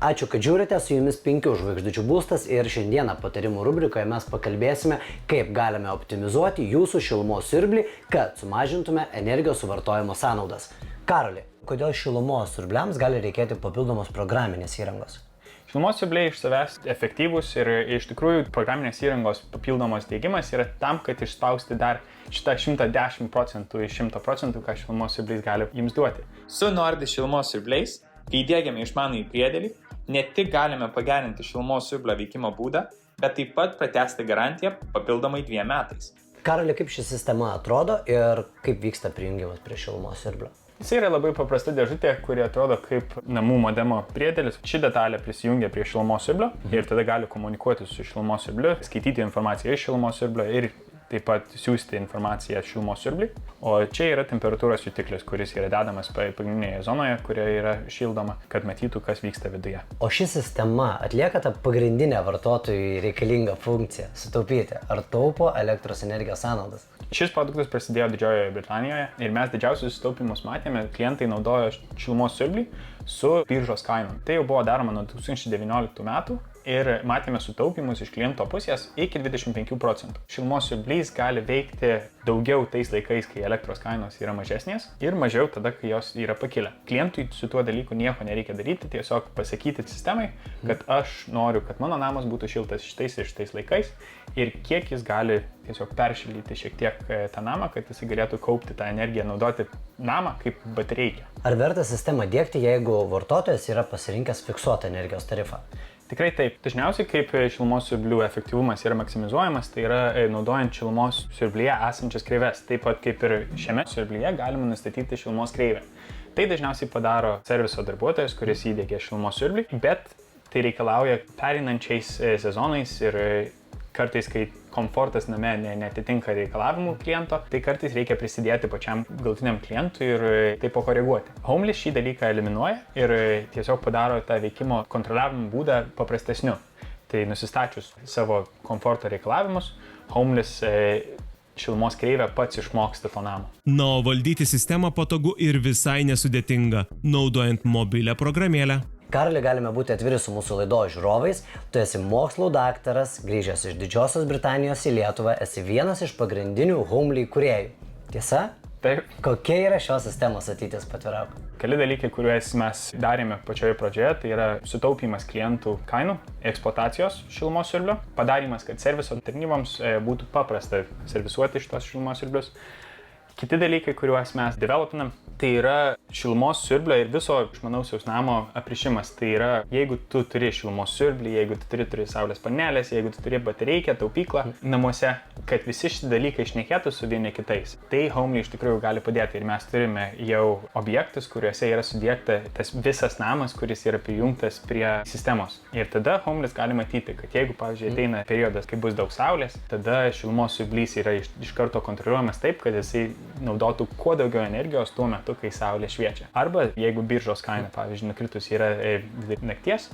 Ačiū, kad žiūrite, su jumis 5 žvaigždučių būstas ir šiandieną patarimų rubrikoje mes pakalbėsime, kaip galime optimizuoti jūsų šilumos siurblį, kad sumažintume energijos suvartojimo sąnaudas. Karoli, kodėl šilumos siurbliams gali reikėti papildomos programinės įrangos? Šilumos siurbliai iš savęs efektyvūs ir iš tikrųjų programinės įrangos papildomos diegimas yra tam, kad išspausti dar šitą 110% iš 100%, ką šilumos siurblys gali jums duoti. Su Nordis šilumos siurbliais, kai įdiegiame išmanųjį priedėlį, ne tik galime pagerinti šilumos siurblio veikimo būdą, bet taip pat pratęsti garantiją papildomai 2 metais. Karoli, kaip ši sistema atrodo ir kaip vyksta prijungimas prie šilumos siurblio? Jis yra labai paprasta dėžutė, kuri atrodo kaip namų modemo priedėlis. Ši detalė prisijungia prie šilumos siurblio ir tada gali komunikuoti su šilumos siurbliu, skaityti informaciją iš šilumos siurblio ir taip pat siųsti informaciją šilumos siurbliui. O čia yra temperatūros jutiklis, kuris yra dedamas pagrindinėje zonoje, kurioje yra šildoma, kad matytų, kas vyksta viduje. O ši sistema atlieka tą pagrindinę vartotojui reikalingą funkciją – sutaupyti. Ar taupo elektros energijos sąnaudas? Šis produktas prasidėjo Didžiojoje Britanijoje ir mes didžiausius sutaupimus matėme, klientai naudojo šilumos siurblį su biržos kainom. Tai jau buvo daroma nuo 2019 metų ir matėme sutaupimus iš kliento pusės iki 25%. Šilumos siurblys gali veikti daugiau tais laikais, kai elektros kainos yra mažesnės ir mažiau tada, kai jos yra pakilę. Klientui su tuo dalyku nieko nereikia daryti, tiesiog pasakyti sistemai, kad aš noriu, kad mano namas būtų šiltas šitais ir šitais laikais ir kiek jis gali tiesiog peršildyti šiek tiek tą namą, kad jis galėtų kaupti tą energiją, naudoti namą kaip batereikę. Ar verta sistemą diegti, jeigu vartotojas yra pasirinkęs fiksuotą energijos tarifą? Tikrai taip. Dažniausiai, kaip šilumos siurblių efektyvumas yra maksimizuojamas, tai yra naudojant šilumos siurblyje esančias kreives. Taip pat kaip ir šiame siurblyje galima nustatyti šilumos kreivę. Tai dažniausiai padaro serviso darbuotojas, kuris įdiegia šilumos siurblį, bet tai reikalauja pereinančiais sezonais ir kartais, kai komfortas name netitinka reikalavimų kliento, tai kartais reikia prisidėti pačiam galutiniam klientui ir tai pakoreguoti. Homely šį dalyką eliminuoja ir tiesiog padaro tą veikimo kontroliavimo būdą paprastesniu. Tai nusistačius savo komforto reikalavimus, Homelys šilumos kreivę pats išmoksta to namo. Na, o valdyti sistemą patogu ir visai nesudėtinga, naudojant mobilią programėlę. Karoli, galime būti atviri su mūsų laidos žiūrovais. Tu esi mokslų daktaras, grįžęs iš Didžiosios Britanijos į Lietuvą, esi vienas iš pagrindinių Homely kūrėjų. Tiesa? Taip. Kokia yra šios sistemos ateities patvirauka? Keli dalykai, kuriuos mes darėme pačioje pradžioje, tai yra sutaupimas klientų kainų, eksploatacijos šilumos siurblio, padarimas, kad serviso tarnyboms būtų paprasta servisuoti šitos šilumos siurblius. Kiti dalykai, kuriuos mes developinam, tai yra šilumos siurblio ir viso išmanaus namo aprišimas. Tai yra, jeigu tu turi šilumos siurblį, jeigu tu turi saulės panelės, jeigu tu turi batereikę, taupyklą namuose, kad visi šitie dalykai šnekėtų su vieni kitais. Tai Homely iš tikrųjų gali padėti ir mes turime jau objektus, kuriuose yra sudėta tas visas namas, kuris yra prijungtas prie sistemos. Ir tada Homelys gali matyti, kad jeigu, pavyzdžiui, ateina periodas, kai bus daug saulės, tada šilumos siurblys yra iš karto kontroliuojamas taip, kad jisai naudotų kuo daugiau energijos tuo metu, kai saulė šviečia. Arba jeigu biržos kaina, pavyzdžiui, nukritus yra nakties,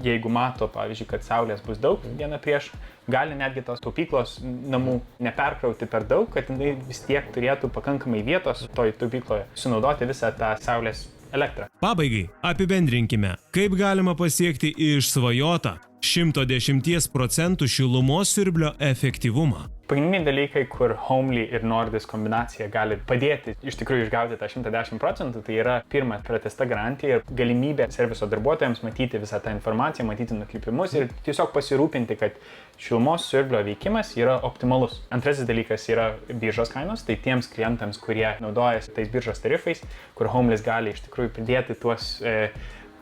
jeigu mato, pavyzdžiui, kad saulės bus daug dieną prieš, gali netgi tos taupyklos namų neperkrauti per daug, kad jinai vis tiek turėtų pakankamai vietos toj taupykloje sunaudoti visą tą saulės elektrą. Pabaigai, apibendrinkime, kaip galima pasiekti išsvajotą 110% šilumos siurblio efektyvumą. Pagrindiniai dalykai, kur Homely ir Nordis kombinacija gali padėti iš tikrųjų išgauti tą 110%, tai yra pirma pratęsta garantija ir galimybė serviso darbuotojams matyti visą tą informaciją, matyti nukrypimus ir tiesiog pasirūpinti, kad šilumos siurblio veikimas yra optimalus. Antrasis dalykas yra biržos kainos, tai tiems klientams, kurie naudojasi tais biržos tarifais, kur Homelys gali iš tikrųjų pridėti tuos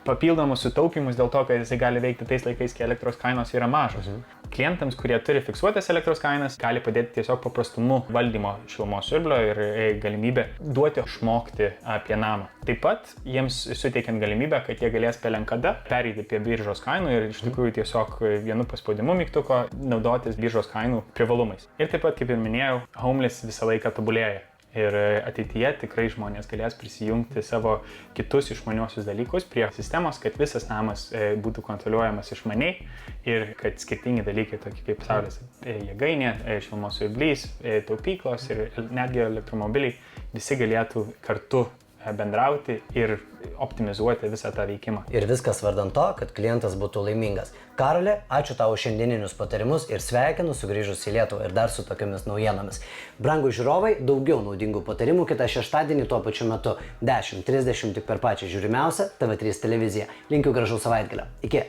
papildomus sutaupimus dėl to, kad jisai gali veikti tais laikais, kai elektros kainos yra mažos. Klientams, kurie turi fiksuotas elektros kainas, gali padėti tiesiog paprastumu valdymo šilumos siurblio ir galimybę duoti išmokti apie namą. Taip pat jiems suteikiant galimybę, kad jie galės pelenkada pereiti prie biržos kainų ir iš tikrųjų tiesiog vienu paspaudimu mygtuko naudotis biržos kainų privalumais. Ir taip pat, kaip ir minėjau, Homelys visą laiką tobulėja. Ir ateityje tikrai žmonės galės prisijungti savo kitus išmaniuosius dalykus prie sistemos, kad visas namas būtų kontroliuojamas išmaniai ir kad skirtingi dalykai, tokie kaip saulės jėgainė, šilumos siurblys, taupyklos ir netgi elektromobiliai, visi galėtų kartu bendrauti ir optimizuoti visą tą veikimą. Ir viskas vardan to, kad klientas būtų laimingas. Karoli, ačiū tau už šiandieninius patarimus ir sveikinu sugrįžus į Lietuvą ir dar su tokiamis naujienomis. Brangų žiūrovai, daugiau naudingų patarimų kitą šeštadienį tuo pačiu metu 10:30 tik per pačią žiūrimiausią TV3 televiziją. Linkiu gražaus savaitgalio. Iki.